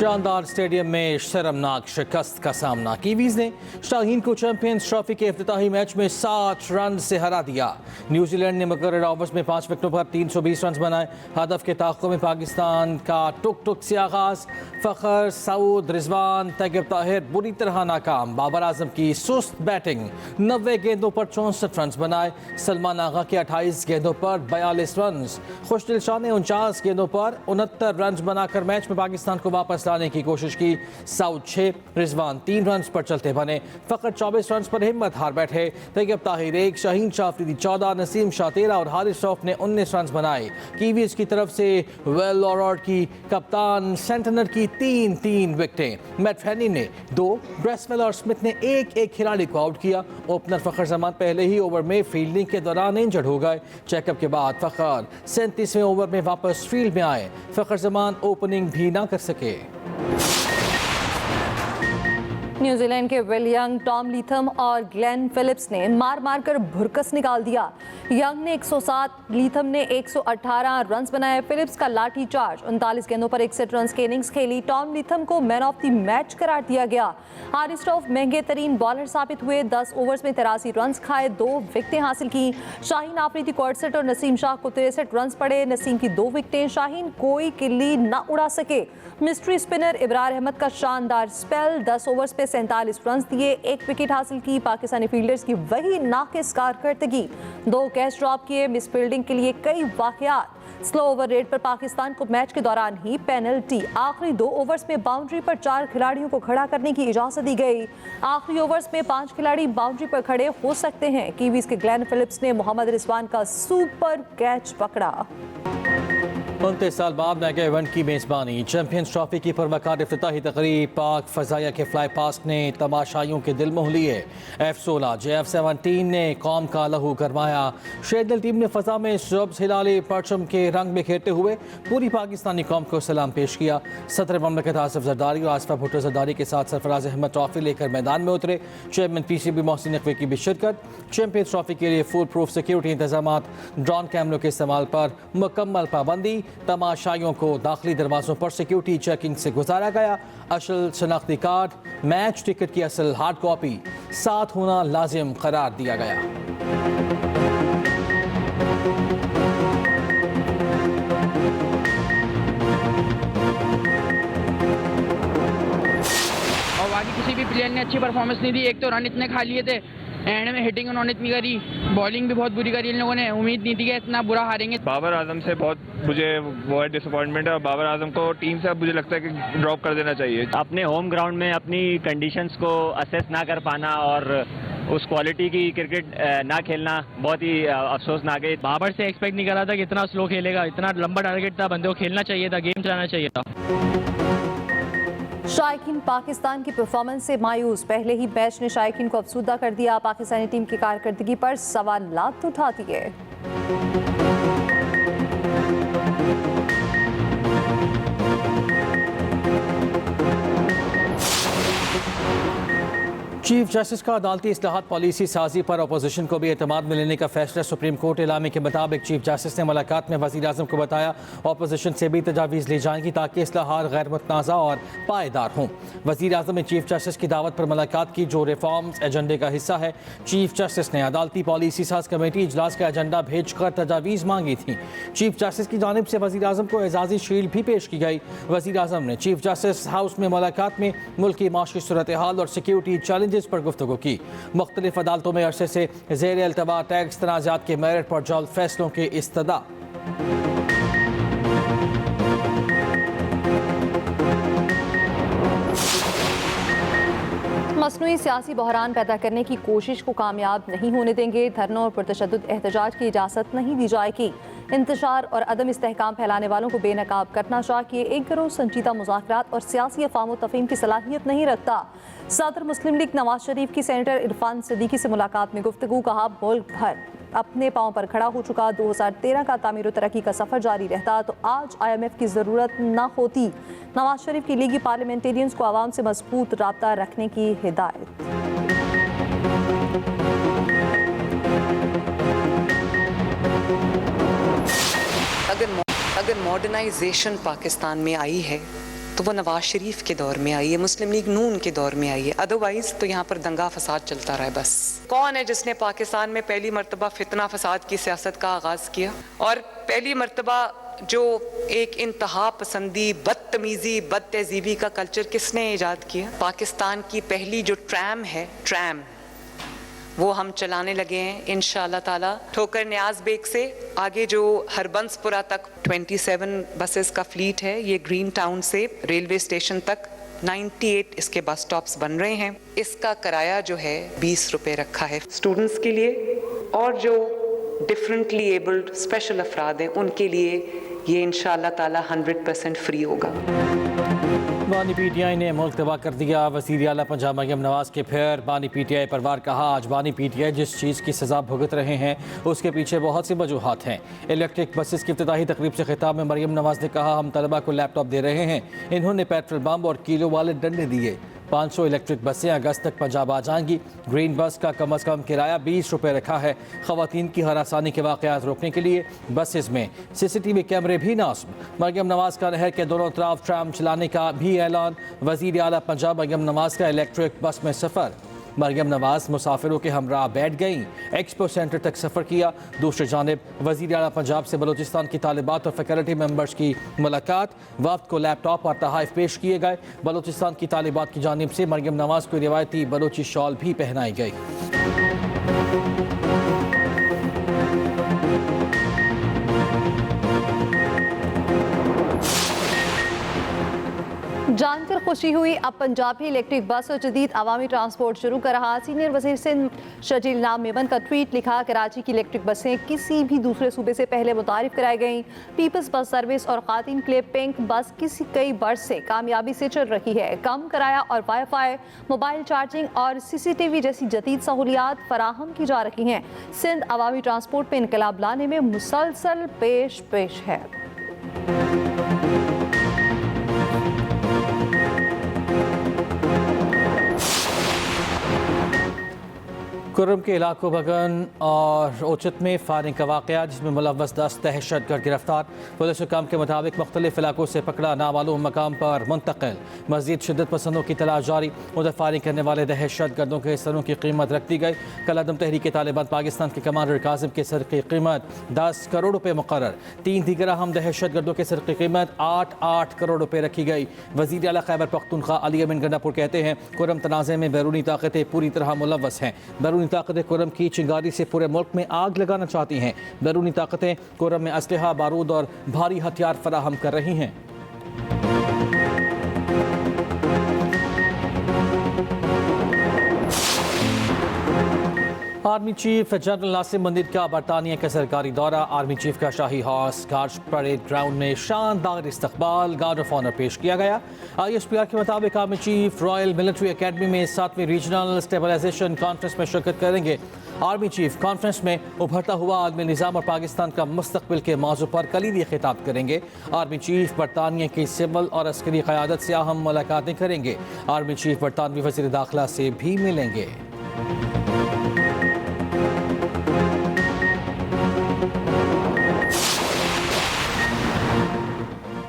शानदार स्टेडियम में शर्मनाक शिकस्त का सामना। कीवीज ने शाहीन को चैंपियंस ट्रॉफी के इफ्तिताही मैच में 60 रन से हरा दिया। न्यूजीलैंड ने मुकर्रर ओवर्स में 5 विकेटों पर 320 रन बनाए। हदफ के ताक़ुब में पाकिस्तान का टुक टुक से आगाज। फ़खर, सऊद, रिजवान, तैयब ताहिर बुरी तरह नाकाम। बाबर आजम की सुस्त बैटिंग, 90 गेंदों पर 64 रन बनाए। सलमान आगा के 28 गेंदों पर 42 रन। खुशदिल शाह ने 49 गेंदों पर 69 रन बनाकर मैच में पाकिस्तान को वापस लाने की कोशिश की। सऊद 6, रिजवान 3 रन पर चलते बने। फ़खर 24 रन पर हिम्मत हार बैठे। तैयब ताहिर 1, शाहीन शाह अफरीदी 14, नसीम शाह 13 और हारिस रऊफ ने 19 रन बनाए। कीवीज की तरफ से वेल लॉर्ड की कप्तान सेंटनर की 3 विकेटें। मैट फैनी ने 2, ब्रेसवेल और स्मिथ ने एक खिलाड़ी को आउट किया। ओपनर फ़खर जमान पहले ही ओवर में फील्डिंग के दौरान इंजर्ड हो गए। चेकअप के बाद फ़खर 37वें ओवर में वापस फील्ड में आए। फ़खर जमान ओपनिंग भी ना कर सके। न्यूजीलैंड के विल यंग, टॉम लीथम और ग्लेन फिलिप्स ने मार कर भुरकस निकाल दिया। यंग ने 107, लीथम ने 118 रन बनाए। फिलिप्स का लाठी चार्ज, 39 गेंदों पर 61 रन की इनिंग्स खेली। टॉम लीथम को मैन ऑफ द मैच करार दिया गया। हारिस रऊफ महंगे तरीन बॉलर साबित हुए। 10 ओवर्स में 83 रन खाए, 2 विकेटें हासिल की। शाहीन आफरीदी को 68 और नसीम शाह को 63 रन पड़े। नसीम की 2 विकेटें। शाहीन कोई किल्ली न उड़ा सके। मिस्ट्री स्पिनर इब्रार अहमद का शानदार स्पेल, 10 ओवर्स पे 47 रन दिए, 1 विकेट हासिल की। पाकिस्तानी फील्डर्स की वही नाकिस कारकर्दगी, 2 कैच ड्रॉप किए। मिस फील्डिंग के लिए कई वाकयात। स्लो ओवर रेट पर पाकिस्तान को मैच के दौरान ही पेनल्टी। आखिरी 2 ओवर्स में बाउंड्री पर 4 खिलाड़ियों को खड़ा करने की इजाजत दी गई। आखिरी ओवर्स में 5 खिलाड़ी बाउंड्री पर खड़े हो सकते हैं। कीवीज के ग्लेन फिलिप्स ने मोहम्मद रिजवान का सुपर कैच पकड़ा। 29 साल बाद मेगा इवेंट की मेज़बानी। चैंपियंस ट्रॉफी की पुरवकार इफ्तिताही तकरीब। पाक फ़ज़ाइया के फ्लाई पास्ट ने तमाशाइयों के दिल मोह लिए। F-16 JF-17 ने कौम का लहू गरमाया। शेरदिल टीम ने फ़ज़ा में सब्ज़ हिलाली परचम के रंग में खेलते हुए पूरी पाकिस्तानी कौम को सलाम पेश किया। सदर ममलकत आसिफ जरदारी और आसफा भुट्टो जरदारी के साथ सरफराज अहमद ट्रॉफी लेकर मैदान में उतरे। चेयरमैन PCB मोहसिन नकवी की भी शिरकत। चैंपियंस ट्रॉफी के लिए फुल प्रूफ सिक्योरिटी इंतजाम, ड्रोन कैमरों के इस्तेमाल पर मुकम्मल पाबंदी। तमाशाइयों को दाखिली दरवाजों पर सिक्योरिटी चेकिंग से गुजारा गया। असल शनाख्ती कार्ड, मैच टिकट की असल हार्ड कॉपी साथ होना लाजिम करार दिया गया। और बाकी किसी भी प्लेयर ने अच्छी परफॉर्मेंस नहीं दी। एक तो रन इतने खा लिए थे, एंड में हिटिंग उन्होंने इतनी करी, बॉलिंग भी बहुत बुरी करी इन लोगों ने। उम्मीद नहीं थी कि इतना बुरा हारेंगे। बाबर आजम से बहुत डिसअपॉइंटमेंट है। और बाबर आजम को टीम से अब मुझे लगता है कि ड्रॉप कर देना चाहिए। अपने होम ग्राउंड में अपनी कंडीशंस को असेस ना कर पाना और उस क्वालिटी की क्रिकेट ना खेलना बहुत ही अफसोसनाक है। बाबर से एक्सपेक्ट नहीं कर रहा था कि इतना स्लो खेलेगा। इतना लंबा टारगेट था, बंदे को खेलना चाहिए था, गेम चलाना चाहिए था। शायकीन पाकिस्तान की परफॉर्मेंस से मायूस। पहले ही मैच ने शायकीन को अफसुर्दा कर दिया। पाकिस्तानी टीम की कारकर्दगी पर सवालात उठा दिए। चीफ जस्टिस का अदालती इस्लाहात पॉलिसी साजी पर अपोजिशन को भी एतमाद में लेने का फैसला। सुप्रीम कोर्ट इलामे के मुताबिक चीफ जस्टिस ने मुलाकात में वज़ीर आज़म को बताया अपोजिशन से भी तजावीज़ ली जाएंगी ताकि इस्लाहात गैर मुतनाज़ा और पायदार हों। वज़ीर आज़म ने चीफ जस्टिस की दावत पर मुलाकात की, जो रिफॉर्म्स एजेंडे का हिस्सा है। चीफ जस्टिस ने अदालती पॉलिसी साज कमेटी इजलास का एजेंडा भेज कर तजावीज़ मांगी थी। चीफ जस्टिस की जानिब से वज़ीर आज़म को एजाज़ी शील्ड भी पेश की गई। वज़ीर आज़म ने चीफ जस्टिस हाउस में मुलाकात में मुल्क की माशी सूरत हाल और सिक्योरिटी चैलेंजेस पर गुफ्तगू की। मुख्तलिफ अदालतों में अरसे से ज़ेर अल्तवा टैक्स तनाज़ात के मेरिट पर जल्द फैसलों के इस्तदा। मसनूई सियासी बहरान पैदा करने की कोशिश को कामयाब नहीं होने देंगे। धरनों और पुरतशद्दुद एहतजाज की इजाज़त नहीं दी जाएगी। इंतशार और अदम इस्तेहकाम फैलाने वालों को बेनकाब करना चाहिए। एक गिरोह संजीदा मुज़ाकरात और सियासी अफ़ाम तफ़हीम की सलाहियत नहीं रखता। सदर मुस्लिम लीग नवाज शरीफ की सेनेटर इरफान सिद्दीकी से मुलाकात में गुफ्तगू। कहा मुल्क भर अपने पाँव पर खड़ा हो चुका। 2013 का तामीर और तरक्की का सफ़र जारी रहता तो आज IMF की ज़रूरत न होती। नवाज शरीफ की लीगी पार्लियामेंटेरियंस को आवाम से मजबूत राब्ता रखने की हिदायत। अगर मॉडर्नाइजेशन पाकिस्तान में आई है तो वो नवाज शरीफ के दौर में आई है, मुस्लिम लीग नून के दौर में आई है। अदरवाइज तो यहाँ पर दंगा फसाद चलता रहा है बस। कौन है जिसने पाकिस्तान में पहली मर्तबा फितना फसाद की सियासत का आगाज किया, और पहली मर्तबा जो एक इंतहा पसंदी, बदतमीजी, बदतहजीबी का कल्चर किसने इजाद किया? पाकिस्तान की पहली जो ट्रैम है, ट्रैम, वो हम चलाने लगे हैं इंशाअल्लाह ताला। ठोकर न्याज बेग से आगे जो हरबंसपुरा तक 27 बसेस का फ्लीट है, ये ग्रीन टाउन से रेलवे स्टेशन तक 98 इसके बस स्टॉप्स बन रहे हैं। इसका किराया जो है 20 रुपए रखा है स्टूडेंट्स के लिए, और जो डिफरेंटली एबल्ड स्पेशल अफराद हैं उनके लिए ये इंशाअल्लाह ताला 100% फ्री होगा। बानी पीटीआई ने मुल्क तबाह कर दिया। वज़ीर आला पंजाब मरियम नवाज के फिर बानी पीटीआई पर वार कहा। आज बानी पीटीआई जिस चीज़ की सज़ा भुगत रहे हैं उसके पीछे बहुत सी वजूहात हैं। इलेक्ट्रिक बसेस की इफ्तिताही तकरीब से खिताब में मरियम नवाज ने कहा, हम तलबा को लैपटॉप दे रहे हैं। इन्होंने पेट्रोल बम और किलो वाले डंडे दिए। 500 इलेक्ट्रिक बसें अगस्त तक पंजाब आ जाएंगी। ग्रीन बस का कम अज़ कम किराया 20 रुपये रखा है। ख़वातीन की हरासानी के वाक़यात रोकने के लिए बसेस में CCTV कैमरे भी नास्ब। मरियम नवाज का नहर के दोनों तरफ ट्राम चलाने का भी ऐलान। वज़ीर आला पंजाब मरियम नवाज का इलेक्ट्रिक बस में सफ़र। मरियम नवाज मुसाफिरों के हमरा बैठ गईं। एक्सपो सेंटर तक सफ़र किया। दूसरी जानिब वज़ीर आला पंजाब से बलूचिस्तान की तालिबात और फैकल्टी मेंबर्स की मुलाकात। वफ्द को लैपटॉप और तहाइफ पेश किए गए। बलूचिस्तान की तालिबात की जानिब से मरियम नवाज को रिवायती बलूची शॉल भी पहनाई गई। जानकर खुशी हुई, अब पंजाब भी इलेक्ट्रिक बस और जदीद अवामी ट्रांसपोर्ट शुरू कर रहा। सीनियर वज़ीर सिंध शजील नाम मेमन का ट्वीट लिखा, कराची की इलेक्ट्रिक बसें किसी भी दूसरे सूबे से पहले मुतारिफ कराई गई। पीपल्स बस सर्विस और खातिन के लिए पिंक बस कई बर्स से कामयाबी से चल रही है। कम किराया और वाईफाई, मोबाइल चार्जिंग और CCTV जैसी जदीद सहूलियात फराहम की जा रही हैं। सिंध अवामी ट्रांसपोर्ट में इनकलाब लाने में मुसलसल पेश है। कुर्रम के इलाकों बगन और ओचित में फायरिंग का वाक़या, जिसमें मुलव्वस 10 दहशतगर्द गिरफ्तार। पुलिस हुकाम के मुताबिक मुख्तलिफ इलाकों से पकड़ा नामालूम मकाम पर मुंतकिल। मज़ीद शिद्दत पसंदों की तलाश जारी। उधर फायरिंग करने वाले दहशतगर्दों के सरों की कीमत रख दी गई। कल अदम तहरीक तालिबान पाकिस्तान के कमांडर कासिम के सर की कीमत 10 करोड़ रुपये मुकर्रर। 3 दीगर अहम दहशतगर्दों के सर की कीमत 8 करोड़ रुपये रखी गई। वज़ीर आला खैबर पख्तूनख्वा अली अमीन गंडापुर कहते हैं, कुर्रम तनाज़े में बैरूनी ताकतें पूरी तरह मुलव्वस हैं। बैरूनी ताकतें कुर्रम की चिंगारी से पूरे मुल्क में आग लगाना चाहती हैं। बैरूनी ताकतें कुर्रम में असलहा, बारूद और भारी हथियार फराहम कर रही हैं। आर्मी चीफ जनरल नासिम मंदिर का बरतानिया का सरकारी दौरा। आर्मी चीफ का शाही हॉर्स गार्ड्स परेड ग्राउंड में शानदार इस्तकबाल, गार्ड ऑफ ऑनर पेश किया गया। ISPR के मुताबिक army chief royal military academy में 7वीं रीजनल स्टेबलाइजेशन कॉन्फ्रेंस में शिरकत करेंगे। आर्मी चीफ कॉन्फ्रेंस में उभरता हुआ आलमी निज़ाम और पाकिस्तान का मुस्तकबिल के मौजू पर कलीदी खिताब करेंगे। आर्मी चीफ बरतानिया की सिविल और अस्करी क़यादत से अहम मुलाकातें करेंगे। आर्मी चीफ बरतानवी वज़ीर दाखिला से भी मिलेंगे।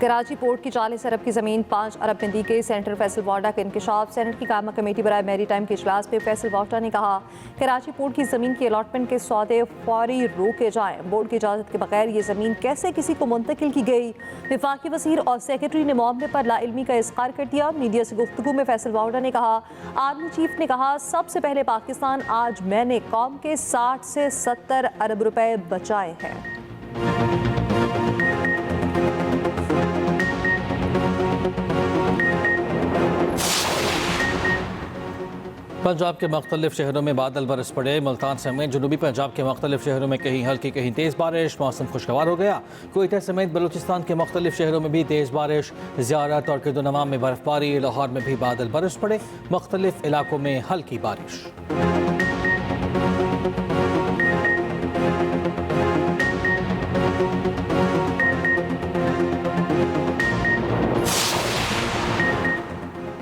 कराची पोर्ट की 40 अरब की ज़मीन 5 अरब में दी गई। सेनेटर फैसल वाडा का इंकशाफ। सेनेट की कायमा कमेटी बराए मैरी टाइम के इजलास में फैसल वाडा ने कहा, कराची पोर्ट की ज़मीन की अलॉटमेंट के सौदे फौरी रोके जाएं। बोर्ड की इजाज़त के बगैर ये ज़मीन कैसे किसी को मुंतकिल की गई? वफाकी वज़ीर और सेक्रेटरी ने मामले पर लाइल्मी का इज़हार कर दिया। मीडिया से गुफ्तगू में फैसल वाडा ने कहा, आर्मी चीफ ने कहा, सबसे पहले पाकिस्तान, आज मैंने कौम के 60 से 70 अरब रुपए बचाए हैं। पंजाब के मुख्तलिफ शहरों में बादल बरस पड़े। मुल्तान समेत जनूबी पंजाब के मुख्तलिफ शहरों में कहीं हल्की कहीं तेज़ बारिश। मौसम खुशगवार हो गया। कोयटा समेत बलूचिस्तान के मुख्तलिफ शहरों में भी तेज़ बारिश। ज़ियारत और किदोनमा में बर्फबारी। लाहौर में भी बादल बरस पड़े। मुख्तलिफ इलाकों में हल्की बारिश।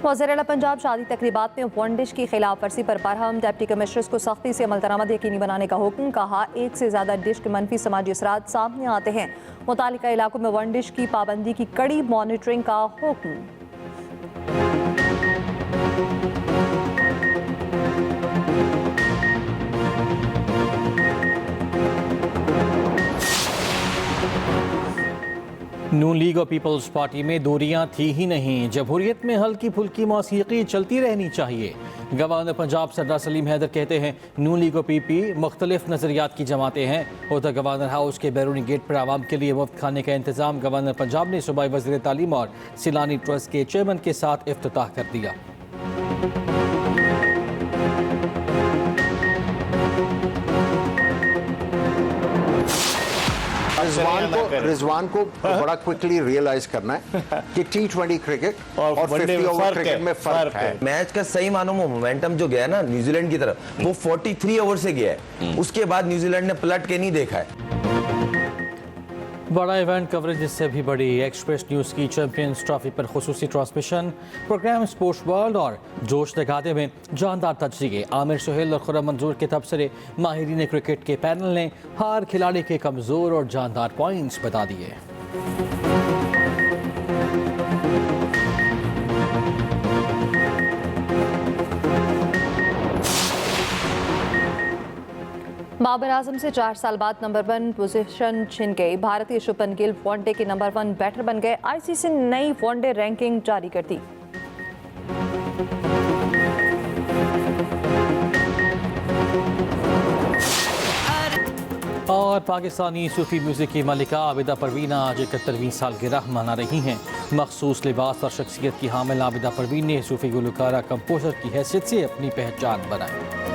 वज़ीर आला पंजाब शादी तकरीबात में वंडिश की खिलाफ वर्जी पर बरहम। डिप्टी कमिश्नर्स को सख्ती से अमल दरामद यकीनी बनाने का हुक्म। कहा, 1 से ज़्यादा डिश के मनफी समाजी असरात सामने आते हैं। मुतालिका इलाकों में वंडिश की पाबंदी की कड़ी मॉनिटरिंग का हुक्म। नून लीग और पीपल्स पार्टी में दूरियां थी ही नहीं। जमहूरियत में हल्की फुल्की मौसीकी चलती रहनी चाहिए। गवर्नर पंजाब सरदार सलीम हैदर कहते हैं नून लीग और पीपी मुख्तलिफ नज़रियात की जमातें हैं। उधर गवर्नर हाउस के बैरूनी गेट पर आवाम के लिए मुफ्त खाने का इंतजाम गवर्नर पंजाब ने सूबाई वज़ीर तालीम और सिलानी ट्रस्ट के चेयरमैन के साथ इफ्तिताह कर दिया। रिजवान को बड़ा क्विकली रियलाइज करना है कि T20 क्रिकेट और 50 ओवर क्रिकेट में फर्क है। मैच का सही मानों में मोमेंटम जो गया ना न्यूजीलैंड की तरफ, वो 43 ओवर से गया है। उसके बाद न्यूजीलैंड ने पलट के नहीं देखा है। बड़ा इवेंट कवरेज इससे भी बड़ी। एक्सप्रेस न्यूज़ की चैंपियंस ट्रॉफी पर खुसूसी ट्रांसमिशन, प्रोग्राम स्पोर्ट्स वर्ल्ड और जोश दिखाते हुए जानदार तजज़िये। आमिर सुहेल और खुर्रम मंजूर के तबसरे। माहिरीन क्रिकेट के पैनल ने हर खिलाड़ी के कमज़ोर और जानदार पॉइंट्स बता दिए। बाबर आजम से 4 साल बाद नंबर 1 पोजीशन छिन गई। भारतीय शुभमन गिल वनडे के नंबर 1 बैटर बन गए। आईसीसी ने नई वनडे रैंकिंग जारी कर दी। और पाकिस्तानी सूफी म्यूजिक की मलिका आबिदा परवीन आज 71वीं सालगिरह मना रही हैं। मखसूस लिबास और शख्सियत की हामिल आबिदा परवीन ने सूफी गुलकारा कंपोजर की हैसियत से अपनी पहचान बनाई।